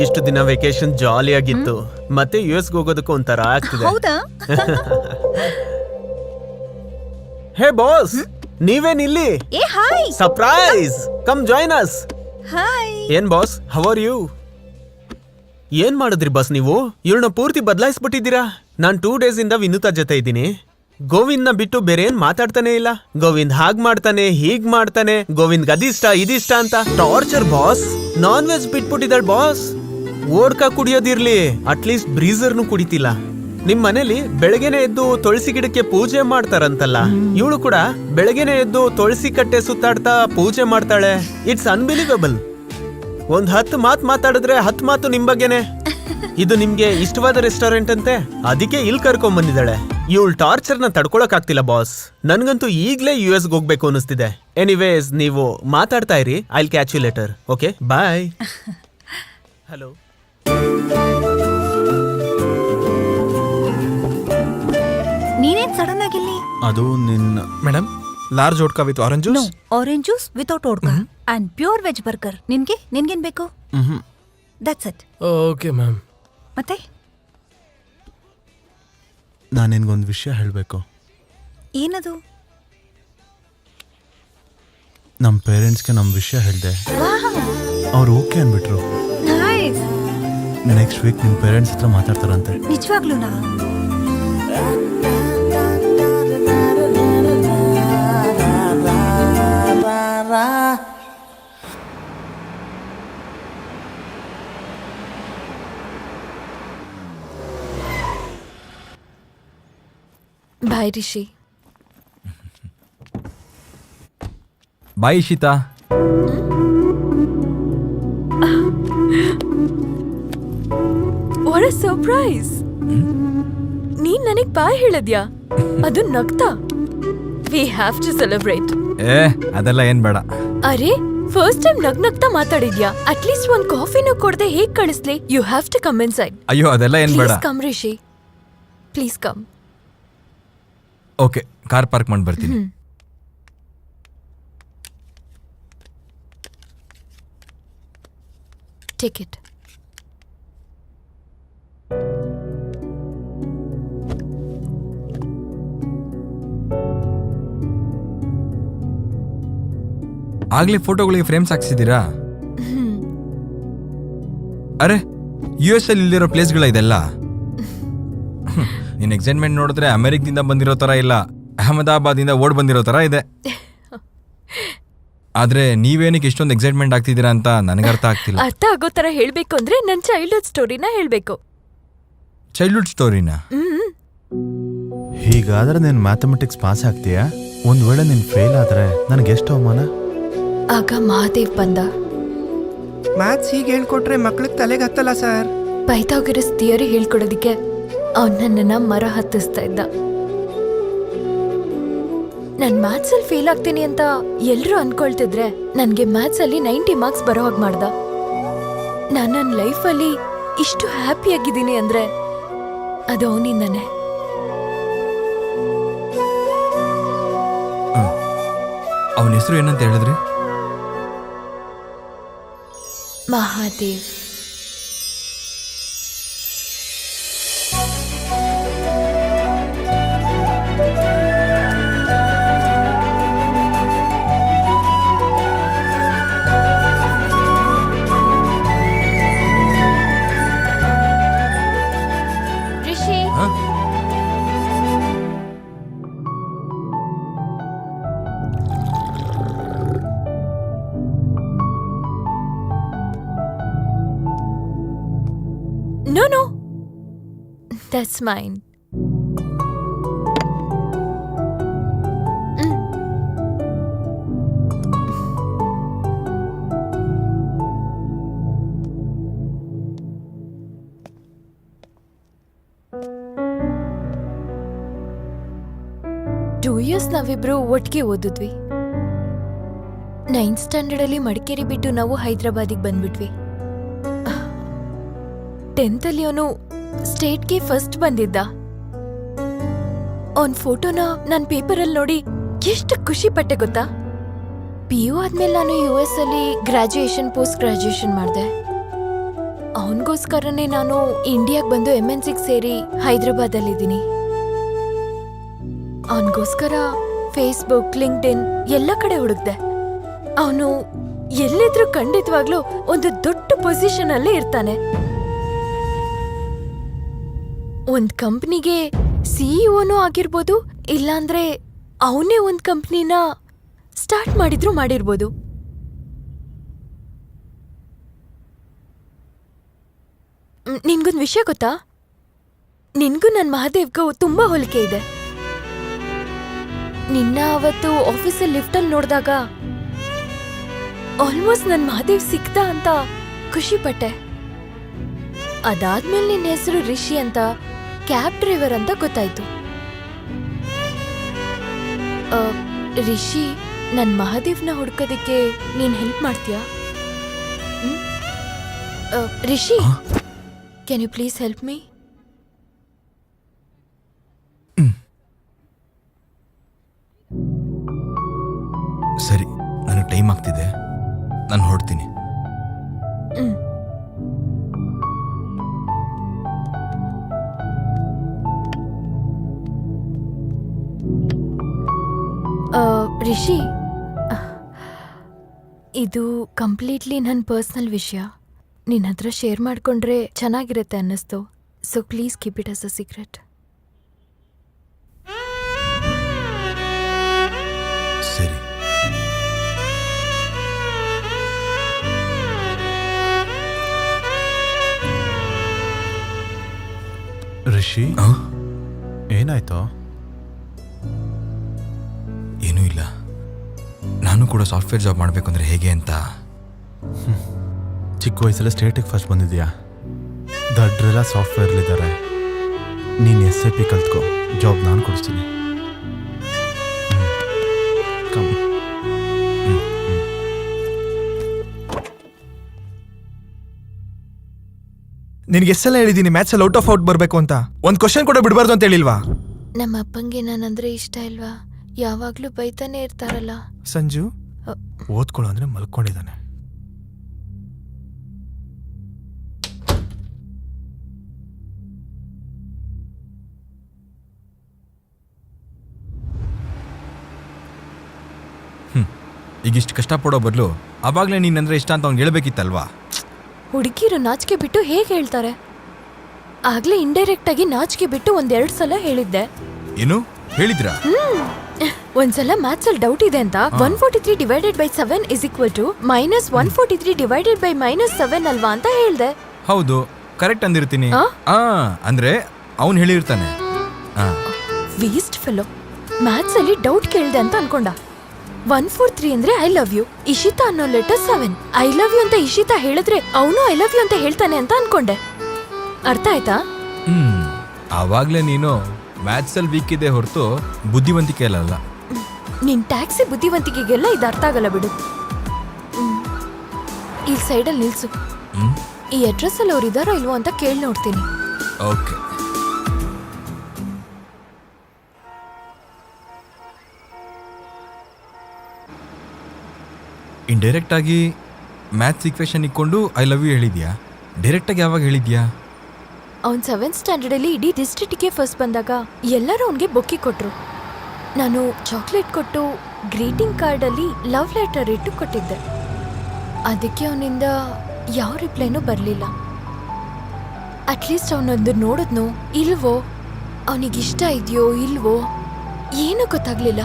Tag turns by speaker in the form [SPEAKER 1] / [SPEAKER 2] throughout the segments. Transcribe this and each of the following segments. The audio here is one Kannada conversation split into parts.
[SPEAKER 1] ಇಷ್ಟು ದಿನ ವೆಕೇಶನ್ ಜಾಲಿ ಆಗಿತ್ತು, ಮತ್ತೆ US ಹೋಗೋದಕ್ಕೂ ಒಂಥರ ಆಗ್ತಿದೆ.
[SPEAKER 2] ಹೌದಾ?
[SPEAKER 1] ಹೇ ಬಾಸ್, ನೀವೇನಿಲ್ಲಿ?
[SPEAKER 2] ಏ hi.
[SPEAKER 1] Surprise, come join us.
[SPEAKER 2] Hi.
[SPEAKER 1] ಏನ್ ಬಾಸ್, ಹೌ ಆರ್ ಯು? ಏನ್ ಮಾಡಿದ್ರಿ ಬಾಸ್ ನೀವು? ಇವ್ರನ್ನ ಪೂರ್ತಿ ಬದಲಾಯಿಸ್ಬಿಟ್ಟಿದ್ದೀರಾ. ನಾನ್ 2 days ಇಂದ ವಿನುತಾ ಜೊತೆ ಇದ್ದೀನಿ. ಗೋವಿಂದ್ ನ ಬಿಟ್ಟು ಬೇರೆ ಏನ್ ಮಾತಾಡ್ತಾನೆ ಇಲ್ಲ. ಗೋವಿಂದ್ ಹಾಗ್ ಮಾಡ್ತಾನೆ, ಹೀಗ್ ಮಾಡ್ತಾನೆ, ಗೋವಿಂದ್ ಅದಿಷ್ಟ ಇದಿಷ್ಟ ಅಂತ ಟಾರ್ಚರ್ ಬಾಸ್. ನಾನ್ ವೆಜ್ ಬಿಟ್ಬಿಟ್ಟಿದ್ದಾಳ ಬಾಸ್. ಓಡ್ಕಾ ಕುಡಿಯೋದಿರ್ಲಿ, ಅಟ್ಲೀಸ್ಟ್ ಬ್ರೀಸರ್ನು ಕುಡಿತಿಲ್ಲ. ನಿಮ್ ಮನೇಲಿ ಬೆಳಗ್ಗೆನೆ ಎದ್ದು ತುಳಸಿ ಗಿಡಕ್ಕೆ ಪೂಜೆ ಮಾಡ್ತಾರಂತಲ್ಲ, ಇವಳು ಕೂಡ ಬೆಳಗ್ಗೆನೆ ಎದ್ದು ತುಳಸಿ ಕಟ್ಟೆ ಸುತ್ತಾಡ್ತಾ ಪೂಜೆ ಮಾಡ್ತಾಳೆ. It's unbelievable. ಒಂದ್ 10 ಮಾತು ಮಾತಾಡಿದ್ರೆ 10 ಮಾತು ನಿಮ್ ಬಗ್ಗೆನೆ. ಇದು ನಿಮ್ಗೆ ಇಷ್ಟವಾದ ರೆಸ್ಟೋರೆಂಟ್ ಅಂತೆ, ಅದಕ್ಕೆ ಇಲ್ಲಿ ಕರ್ಕೊಂಡ್ ಬಂದಿದ್ದಾಳೆ. ಇವಳು ಟಾರ್ಚರ್ನ ತಡ್ಕೊಳಕ್ ಆಗ್ತಿಲ್ಲ ಬಾಸ್. ನನ್ಗಂತೂ ಈಗ್ಲೇ US ಹೋಗ್ಬೇಕು ಅನಿಸ್ತಿದೆ. ಎನಿವೇಸ್, ನೀವು ಮಾತಾಡ್ತಾ ಇರಿ. I will catch you later. Okay, bye. Hello.
[SPEAKER 2] ನೀನೇನ್ ಸಡನ್ ಆಗಿಲ್ಲಿ?
[SPEAKER 3] ಅದು ನಿನ್ನ
[SPEAKER 4] madam, large vodka with orange juice.
[SPEAKER 2] Orange juice without vodka and pure veg burger. ನಿನ್ಗೇನ್ ಬೇಕು? That's it.
[SPEAKER 4] Okay ma'am.
[SPEAKER 2] ಮತ್ತೆ
[SPEAKER 3] ನಾನು ನಿನ್ಗೊಂದು ವಿಷಯ ಹೇಳಬೇಕು.
[SPEAKER 2] ಏನದು?
[SPEAKER 3] ನಮ್ಮ ಪೇರೆಂಟ್ಸ್ಗೆ ನಮ್ಮ ವಿಷಯ ಹೇಳಿದೆ, ಅವ್ರು ಓಕೆ ಅಂದ್ಬಿಟ್ರು.
[SPEAKER 2] ನೈಸ್.
[SPEAKER 3] ನೆಕ್ಸ್ಟ್ ವೀಕ್ ನಿಮ್ಮ ಪೇರೆಂಟ್ಸ್ ಹತ್ರ ಮಾತಾಡ್ತಾರಂತೆ.
[SPEAKER 2] ನಿಜವಾಗ್ಲೂನಾ?
[SPEAKER 5] Bye Rishi.
[SPEAKER 6] Bye Ishita.
[SPEAKER 5] What a surprise. ನೀನ್ ನನಗ್ ಬಾಯ್ ಹೇಳದ್ಯಾ? ಅದು ನಗ್ತಾ. We have to celebrate.
[SPEAKER 6] ಅದೆಲ್ಲ ಏನ್ ಬೇಡ.
[SPEAKER 5] ಅರೆ, ಫಸ್ಟ್ ಟೈಮ್ ನಗ್ನಗ್ತಾ ಮಾತಾಡಿದ್ಯಾ? ಅಟ್ಲೀಸ್ಟ್ ಒಂದ್ ಕಾಫಿನೂ ಕೊಡದೆ ಹೇಗ್ ಕಳಿಸ್ಲಿ? You have to come inside.
[SPEAKER 6] ಅಯ್ಯೋ, ಅದೆಲ್ಲ ಏನ್ ಬೇಡ.
[SPEAKER 5] Please come Rishi, please come.
[SPEAKER 6] Okay, car park ಮಾಡಿ ಬರ್ತೀನಿ.
[SPEAKER 5] Take it.
[SPEAKER 6] ಆಗ್ಲೇ ಫೋಟೋಗಳಿಗೆ ಫ್ರೇಮ್ಸ್ ಹಾಕ್ಸಿದ್ದೀರಾ? ಅರೆ, US ಅಲ್ಲಿ ಇಲ್ಲಿರೋ ಪ್ಲೇಸ್ಗಳ ಇದೆಲ್ಲ. ನಿನ್ ಎಕ್ಸೈಟ್ಮೆಂಟ್ ನೋಡಿದ್ರೆ ಅಮೆರಿಕದಿಂದ ಬಂದಿರೋ ತರ ಇಲ್ಲ, ಅಹಮದಾಬಾದಿಂದ ಓಡ್ ಬಂದಿರೋ ತರ ಇದೆ. ಆದ್ರೆ ನೀವೇನಕ್ಕೆ ಇಷ್ಟೊಂದು ಎಕ್ಸೈಟ್ಮೆಂಟ್ ಆಗ್ತಿದ್ದೀರಾ ಅಂತ ನನಗೆ ಅರ್ಥ ಆಗ್ತಿಲ್ಲ.
[SPEAKER 5] ಅರ್ಥ ಆಗೋ ತರ ಹೇಳ್ಬೇಕು ಅಂದ್ರೆ ನನ್ ಚೈಲ್ಡ್ಹುಡ್ ಸ್ಟೋರಿನ ಹೇಳ್ಬೇಕು.
[SPEAKER 6] ಚೈಲ್ಡ್ಹುಡ್ ಸ್ಟೋರಿನಾ?
[SPEAKER 3] ಹೀಗಾದ್ರೆ ನೀನು ಮ್ಯಾಥಮೆಟಿಕ್ಸ್ ಪಾಸ್ ಆಗ್ತೀಯಾ? ಒಂದ್ ವೇಳೆ ನೀನು ಫೇಲ್ ಆದ್ರೆ ನನಗೆ ಎಷ್ಟು ಅವಮಾನ.
[SPEAKER 5] ಆಗ ಮಹಾದೇವ್ ಬಂದ.
[SPEAKER 4] ಮ್ಯಾಥ್ಸ್ ಹೀಗೆ ಹೇಳ್ಕೊಟ್ರೆ ಮಕ್ಳಿಗೆ ತಲೆಗೆ ಹತ್ತಲ್ಲ ಸರ್.
[SPEAKER 5] ಪೈಥಾಗರಸ್ ಥಿಯರಿ ಹೇಳ್ಕೊಡೋದಿಕ್ಕೆ ಅವನ್ ನನ್ನನ್ನ ಮರ ಹತ್ತಿಸ್ತಾ ಇದ್ದ. ನಾನ್ ಮ್ಯಾಥ್ಸ್ ಅಲ್ಲಿ ಫೇಲ್ ಆಗ್ತೀನಿ ಅಂತ ಎಲ್ರು ಅನ್ಕೊಳ್ತಿದ್ರೆ ನನ್ಗೆ ಮ್ಯಾಥ್ಸ್ ಅಲ್ಲಿ 90 ಮಾರ್ಕ್ಸ್ ಬರೋ ಹಾಗೆ ಮಾಡ್ದ. ನಾನ್ ನನ್ನ ಲೈಫಲ್ಲಿ ಇಷ್ಟು ಹ್ಯಾಪಿ ಆಗಿದ್ದೀನಿ ಅಂದ್ರೆ ಅದು ಅವನಿಂದಾನೆ.
[SPEAKER 6] ಅವನ ಹೆಸರು ಏನಂತ ಹೇಳಿದ್ರಿ?
[SPEAKER 5] Mahadev. Rishi, No, that's mine. Two years ನಾವಿಬ್ರು ಒಟ್ಟಿಗೆ ಓದಿದ್ವಿ. 9th ಸ್ಟ್ಯಾಂಡರ್ಡ್ ಅಲ್ಲಿ ಮಡಿಕೇರಿ ಬಿಟ್ಟು ನಾವು ಹೈದರಾಬಾದಿಗೆ ಬಂದ್ಬಿಟ್ವಿ. 10th ಅಲ್ಲಿ ಅವನು ಸ್ಟೇಟ್ಗೆ ಫಸ್ಟ್ ಬಂದಿದ್ದ. ಅವನ್ ಫೋಟೋನ ನಾನ್ ಪೇಪರಲ್ಲಿ ನೋಡಿ ಎಷ್ಟು ಖುಷಿ ಪಟ್ಟೆ ಗೊತ್ತಾ? PU ಆದ್ಮೇಲೆ ನಾನು US ಅಲ್ಲಿ ಗ್ರಾಜುಯೇಷನ್ ಪೋಸ್ಟ್ ಗ್ರಾಜುಯೇಷನ್ ಮಾಡಿದೆ. ಅವನಿಗೋಸ್ಕರನೇ ನಾನು ಇಂಡಿಯಾಗ್ ಬಂದು MNC ಸೇರಿ ಹೈದರಾಬಾದಲ್ಲಿದ್ದೀನಿ. ಅವನಿಗೋಸ್ಕರ ಫೇಸ್ಬುಕ್, ಲಿಂಕ್ಡ್ಇನ್ ಎಲ್ಲ ಕಡೆ ಹುಡುಕ್ದೆ. ಅವನು ಎಲ್ಲಿದ್ರೂ ಖಂಡಿತವಾಗ್ಲೂ ಒಂದು ದೊಡ್ಡ ಪೊಸಿಷನ್ ಅಲ್ಲೇ ಇರ್ತಾನೆ. ಒಂದ್ ಕಂಪ್ನಿಗೆ CEO ಆಗಿರ್ಬೋದು, ಇಲ್ಲಾಂದ್ರೆ ಅವನೇ ಒಂದ್ ಕಂಪ್ನಿನ ಸ್ಟಾರ್ಟ್ ಮಾಡಿರ್ಬೋದು. ನಿನ್ಗೊಂದ್ ವಿಷಯ ಗೊತ್ತಾ? ನಿನ್ಗೂ ನನ್ ಮಹಾದೇವ್ಗೂ ತುಂಬಾ ಹೋಲಿಕೆ ಇದೆ. ನಿನ್ನ ಅವತ್ತು ಆಫೀಸಲ್ಲಿ ಲಿಫ್ಟಲ್ಲಿ ನೋಡಿದಾಗ ಆಲ್ಮೋಸ್ಟ್ ನನ್ ಮಹಾದೇವ್ ಸಿಕ್ತ ಅಂತ ಖುಷಿ ಪಟ್ಟೆ. ಅದಾದ್ಮೇಲೆ ನಿನ್ನ ಹೆಸರು ರಿಷಿ ಅಂತ, ಕ್ಯಾಬ್ ಡ್ರೈವರ್ ಅಂತ ಗೊತ್ತಾಯ್ತು. ರಿಷಿ, ನನ್ ಮಹಾದೇವ್ನ ಹುಡ್ಕೋದಿಕ್ಕೆ ನೀನ್ ಹೆಲ್ಪ್ ಮಾಡ್ತೀಯಾ? Rishi, can you please help me?
[SPEAKER 6] ಸರಿ, ನನಗೆ ಟೈಮ್ ಆಗ್ತಿದೆ, ನಾನು ಹೊರಡ್ತೀನಿ.
[SPEAKER 5] ರಿಷಿ, ಇದು ಕಂಪ್ಲೀಟ್ಲಿ ನನ್ನ ಪರ್ಸನಲ್ ವಿಷಯ. ನಿನ್ನ ಹತ್ರ ಶೇರ್ ಮಾಡ್ಕೊಂಡ್ರೆ ಚೆನ್ನಾಗಿರುತ್ತೆ ಅನ್ನಿಸ್ತು. So please keep it as a secret.
[SPEAKER 6] ಸರಿ.
[SPEAKER 3] ರಿಷಿ, ಏನಾಯ್ತು?
[SPEAKER 6] ಏನೂ ಇಲ್ಲ. ನಾನು ಕೂಡ ಸಾಫ್ಟ್ವೇರ್ ಜಾಬ್ ಮಾಡಬೇಕು ಅಂದರೆ ಹೇಗೆ ಅಂತ.
[SPEAKER 3] ಚಿಕ್ಕ ವಯಸ್ಸಲ್ಲ ಸ್ಟೇಟಿಗೆ ಫಸ್ಟ್ ಬಂದಿದ್ಯಾ? ದಡ್ರೆಲ್ಲ ಸಾಫ್ಟ್ವೇರ್ಲಿದ್ದಾರೆ. ನೀನು SAP ಕಲ್ತ್ಕೋ, ಜಾಬ್ ನಾನು ಕೊಡಿಸ್ತೀನಿ.
[SPEAKER 4] ನಿನ್ಗೆ ಎಷ್ಟೆಲ್ಲ ಹೇಳಿದೀನಿ ಮ್ಯಾಥ್ಸಲ್ಲಿ ಔಟ್ ಆಫ್ ಔಟ್ ಬರಬೇಕು ಅಂತ. ಒಂದು ಕ್ವಶನ್ ಕೂಡ ಬಿಡಬಾರ್ದು ಅಂತ ಹೇಳಿಲ್ವಾ?
[SPEAKER 5] ನಮ್ಮ ಅಪ್ಪಂಗೆ ನಾನಂದ್ರೆ ಇಷ್ಟ ಇಲ್ವಾ? ಯಾವಾಗ್ಲೂ ಬೈತಾನೆ ಇರ್ತಾರಲ್ಲ.
[SPEAKER 4] ಸಂಜು ಓದ್ಕೊಳ್ಳೋ ಅಂದ್ರೆ ಮಲ್ಕೊಂಡಿದ್ದಾನೆ.
[SPEAKER 6] ಈಗಿಷ್ಟು ಕಷ್ಟಪಡೋ ಬದಲು ಆವಾಗಲೇ ನೀನಂದ್ರೆ ಇಷ್ಟ ಅಂತ ಅವ್ನಿಗೆ ಹೇಳ್ಬೇಕಿತ್ತಲ್ವಾ?
[SPEAKER 5] ಹುಡುಗಿರು ನಾಚಿಕೆ ಬಿಟ್ಟು ಹೇಗೆ ಹೇಳ್ತಾರೆ? ಆಗ್ಲೇ ಇಂಡೈರೆಕ್ಟ್ ಆಗಿ ನಾಚಿಕೆ ಬಿಟ್ಟು 1-2 ಸಲ ಹೇಳಿದ್ದೆ.
[SPEAKER 6] ಏನು ಹೇಳಿದ್ರಾ?
[SPEAKER 5] ಒಂದ್ಸಲ ಮ್ಯಾಥ್ಸ್ ಅಲ್ಲಿ ಡೌಟ್ ಇದೆ ಅಂತ 143 divided by 7 is equal to -143 divided by -7 ಅಲ್ವಾ ಅಂತ ಹೇಳ್ದೆ.
[SPEAKER 6] ಹೌದು, ಕರೆಕ್ಟ್ ಅಂದಿರ್ತೀನಿ. ಅಂದ್ರೆ ಅವನು ಹೇಳಿರ್ತಾನೆ.
[SPEAKER 5] Waste fellow. ಮ್ಯಾಥ್ಸ್ ಅಲ್ಲಿ ಡೌಟ್ ಕೇಳ್ದೆ ಅಂತ ಅನ್ಕೊಂಡ. 143 ಅಂದ್ರೆ ಐ ಲವ್ ಯು, ಇಶಿತಾ ಅನ್ನೋ ಲೆಟರ್ 7. ಐ ಲವ್ ಯು ಅಂತ ಇಶಿತಾ ಹೇಳಿದ್ರೆ ಅವನು ಐ ಲವ್ ಯು ಅಂತ ಹೇಳ್ತಾನೆ ಅಂತ ಅನ್ಕೊಂಡೆ. ಅರ್ಥ ಆಯ್ತಾ?
[SPEAKER 6] ಆವಾಗ್ಲೇ ನೀನು ಮ್ಯಾಥ್ಸ್ ಅಲ್ಲಿ ವೀಕ್ ಇದೆ ಹೊರತು ಬುದ್ಧಿವಂತಿಕೆ ಅಲ್ಲ.
[SPEAKER 5] ನಿನ್ ಟ್ಯಾಕ್ಸಿ ಬುದ್ಧಿವಂತಿಕೆಗೆಲ್ಲ ಇದು ಅರ್ಥ ಆಗಲ್ಲ ಬಿಡು. ಈ ಸೈಡಲ್ಲಿ ನಿಲ್ಸು. ಈ ಅಡ್ರೆಸ್ ಅಲ್ಲಿ ಅವ್ರು ಇದಾರೋ ಇಲ್ವೋ ಅಂತ ಕೇಳಿ ನೋಡ್ತೀನಿ.
[SPEAKER 6] ಓಕೆ. ಇಂಡೈರೆಕ್ಟ್ ಆಗಿ ಮ್ಯಾಥ್ಸ್ ಈಕ್ವೇಶನ್ ಇಕ್ಕೊಂಡು ಐ ಲವ್ ಯು ಹೇಳಿದ್ಯಾ? ಡೈರೆಕ್ಟ್ ಆಗಿ ಯಾವಾಗ ಹೇಳಿದ್ಯಾ?
[SPEAKER 5] ಅವ್ನು 7th ಸ್ಟ್ಯಾಂಡರ್ಡ್ ಅಲ್ಲಿ ಇಡೀ ಡಿಸ್ಟ್ರಿಕ್ಟ್ಗೆ ಫಸ್ಟ್ ಬಂದಾಗ ಎಲ್ಲರೂ ಅವನಿಗೆ ಬೊಕ್ಕಿ ಕೊಟ್ರು. ನಾನು ಚಾಕ್ಲೇಟ್ ಕೊಟ್ಟು ಗ್ರೀಟಿಂಗ್ ಕಾರ್ಡ್ ಅಲ್ಲಿ ಲವ್ ಲೆಟರ್ ಇಟ್ಟು ಕೊಟ್ಟಿದ್ದೆ. ಅದಕ್ಕೆ ಅವನಿಂದ ಯಾವ ರಿಪ್ಲೈನೂ ಬರಲಿಲ್ಲ. ಅಟ್ಲೀಸ್ಟ್ ಅವನೊಂದು ನೋಡಿದ್ನೋ ಇಲ್ವೋ, ಅವನಿಗಿಷ್ಟ ಇದೆಯೋ ಇಲ್ವೋ ಏನೂ ಗೊತ್ತಾಗ್ಲಿಲ್ಲ.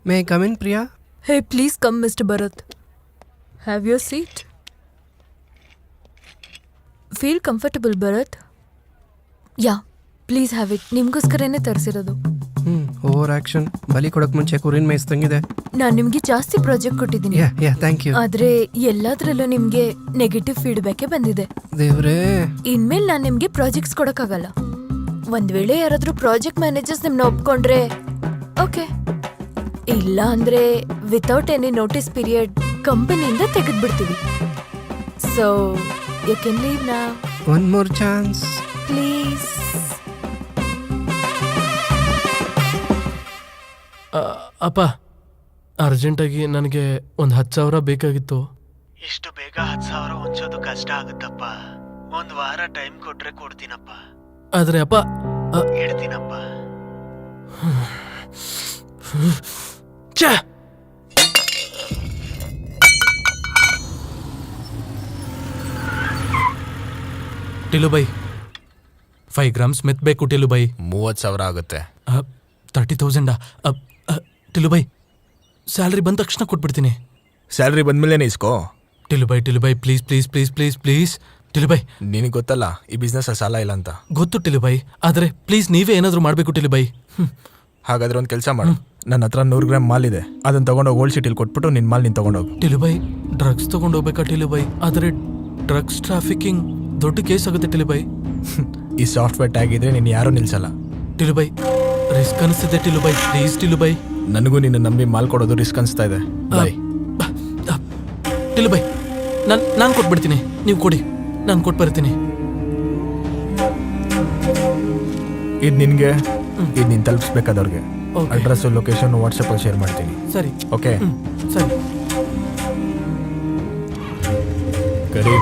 [SPEAKER 4] May I come in, Priya?
[SPEAKER 5] Hey, please come, Mr. Bharat. Have your seat. Feel comfortable, Bharat. Yeah, please have it. ನಿಮ್ಗೋಸ್ಕರನೇ ತರಿಸಿರೋದು.
[SPEAKER 4] Over action. ಬಲಿ ಕೊಡಕ್ ಮುಂಚೆ ಕುರಿನ್ ಮೇಯಿಸ್ದಂಗಿದೆ.
[SPEAKER 5] ನಾನ್ ನಿಮ್ಗೆ ಜಾಸ್ತಿ ಪ್ರಾಜೆಕ್ಟ್ ಕೊಟ್ಟಿದ್ದೀನಿ,
[SPEAKER 4] ಯಾ ಥ್ಯಾಂಕ್ ಯು.
[SPEAKER 5] ಆದ್ರೆ ಎಲ್ಲಾದ್ರಲ್ಲೂ ನಿಮ್ಗೆ ನೆಗೆಟಿವ್ ಫೀಡ್ಬ್ಯಾಕ್ ಬಂದಿದೆ.
[SPEAKER 4] ದೇವ್ರೇ.
[SPEAKER 5] ಇನ್ಮೇಲೆ ನಾನ್ ನಿಮ್ಗೆ ಪ್ರಾಜೆಕ್ಟ್ಸ್ ಕೊಡಕ್ಕಾಗಲ್ಲ. ಒಂದ್ ವೇಳೆ ಯಾರಾದ್ರೂ ಪ್ರಾಜೆಕ್ಟ್ ಮ್ಯಾನೇಜರ್ಸ್ ನಿಮ್ನ ಒಪ್ಕೊಂಡ್ರೆ ಓಕೆ, ಇಲ್ಲ ಅಂದ್ರೆ ವಿತೌಟ್ ಎನಿ ನೋಟಿಸ್ ಪೀರಿಯಡ್ ಕಂಪನಿಯಿಂದ ತೆಗೆದ್ಬಿಡ್ತೀವಿ. ಸೊ ಯು ಕ್ಯಾನ್ ಲೀವ್ ನಾ,
[SPEAKER 4] ಒನ್ ಮೋರ್ ಚಾನ್ಸ್
[SPEAKER 5] ಪ್ಲೀಸ್.
[SPEAKER 7] ಅಪ್ಪ, ಅರ್ಜೆಂಟಾಗಿ ನನಗೆ ಒಂದು 10,000 ಬೇಕಾಗಿತ್ತು.
[SPEAKER 1] ಇಷ್ಟು ಬೇಗ 10,000 ಹೊಂಚೋದು ಕಷ್ಟ ಆಗುತ್ತಪ್ಪ. ಒಂದ್ ವಾರ ಟೈಮ್ ಕೊಟ್ರೆ ಕೊಡ್ತೀನಪ್ಪ.
[SPEAKER 7] ಆದರೆ ಅಪ್ಪ,
[SPEAKER 1] ಇಡ್ತೀನಪ್ಪ.
[SPEAKER 7] ಛೇ! ಟಿಲುಬೈ, 5 ಗ್ರಾಮ್ಸ್ ಮೆತ್ ಬೇಕು ಟಿಲುಬೈ.
[SPEAKER 3] 30,000 ಆಗುತ್ತೆ.
[SPEAKER 7] 30,000. ಟಿಲುಬೈ, ಸ್ಯಾಲ್ರಿ ಬಂದ ತಕ್ಷಣ ಕೊಟ್ಬಿಡ್ತೀನಿ.
[SPEAKER 3] ಸ್ಯಾಲ್ರಿ ಬಂದ್ಮೇಲೆ ಇಸ್ಕೋ.
[SPEAKER 7] ಟಿಲುಬೈ please please please please please ಟಿಲುಬೈ.
[SPEAKER 3] ನಿನಗೆ ಗೊತ್ತಲ್ಲ ಈ ಬಿಸ್ನೆಸ್ ಸಾಲ ಇಲ್ಲ ಅಂತ.
[SPEAKER 7] ಗೊತ್ತು ಟಿಲುಬೈ, ಆದರೆ ಪ್ಲೀಸ್ ನೀವೇ ಏನಾದರೂ ಮಾಡಬೇಕು ಟಿಲುಬೈ.
[SPEAKER 3] ಹಾಗಾದ್ರೆ ಒಂದು ಕೆಲಸ ಮಾಡು, ನನ್ನ ಹತ್ರ 100 ಗ್ರಾಮ್ ಮಾಲ್ ಇದೆ, ಅದನ್ನ ತಗೊಂಡೋಗಿ ಓಲ್ಡ್ ಸಿಟಿಲಿ ಕೊಟ್ಬಿಟ್ಟು ನಿನ್ನ ಮಾಲ್ ನೀನು ತಗೊಂಡೋಗು.
[SPEAKER 7] ಟಿಲುಬೈ, ಡ್ರಗ್ಸ್ ತಗೊಂಡು ಹೋಗ್ಬೇಕಾ ಟಿಲುಬೈ? ಆದರೆ ಡ್ರಗ್ಸ್ ಟ್ರಾಫಿಕಿಂಗ್ ದೊಡ್ಡ ಕೇಸ್ ಆಗುತ್ತೆ ಟಿಲುಬೈ.
[SPEAKER 3] ಈ ಸಾಫ್ಟ್ವೇರ್ ಟ್ಯಾಗ್ ಇದ್ರೆ ನೀನು ಯಾರೂ ನಿಲ್ಸಲ್ಲ.
[SPEAKER 7] ಟಿಲುಬೈ, ರಿಸ್ಕ್ ಅನಿಸ್ತಿದೆ ಟಿಲುಬೈ, ಪ್ಲೀಸ್ ಟಿಲುಬೈ.
[SPEAKER 3] ನನಗೂ ನಿನ್ನ ನಂಬಿ ಮಾಲ್ ಕೊಡೋದು ರಿಸ್ಕ್ ಅನಿಸ್ತಾ ಇದೆ. ಬಾಯ್.
[SPEAKER 7] ಟಿಲುಬೈ, ನಾನು ಕೊಟ್ಬಿಡ್ತೀನಿ, ನೀವು ಕೊಡಿ, ನಾನು ಕೊಟ್ಟು ಬರ್ತೀನಿ.
[SPEAKER 3] ಇದು ನಿನಗೆ, ಇದು ನೀನು ತಲುಪಿಸ್ಬೇಕಾದವ್ರಿಗೆ.
[SPEAKER 7] Okay.
[SPEAKER 3] ಅಡ್ರೆಸ್ಸು ಲೊಕೇಶನ್ ವಾಟ್ಸಪ್ಪಲ್ಲಿ ಶೇರ್ ಮಾಡ್ತೀನಿ.
[SPEAKER 7] ಸರಿ,
[SPEAKER 3] ಓಕೆ
[SPEAKER 7] ಸರಿ.
[SPEAKER 3] ಕರಿ.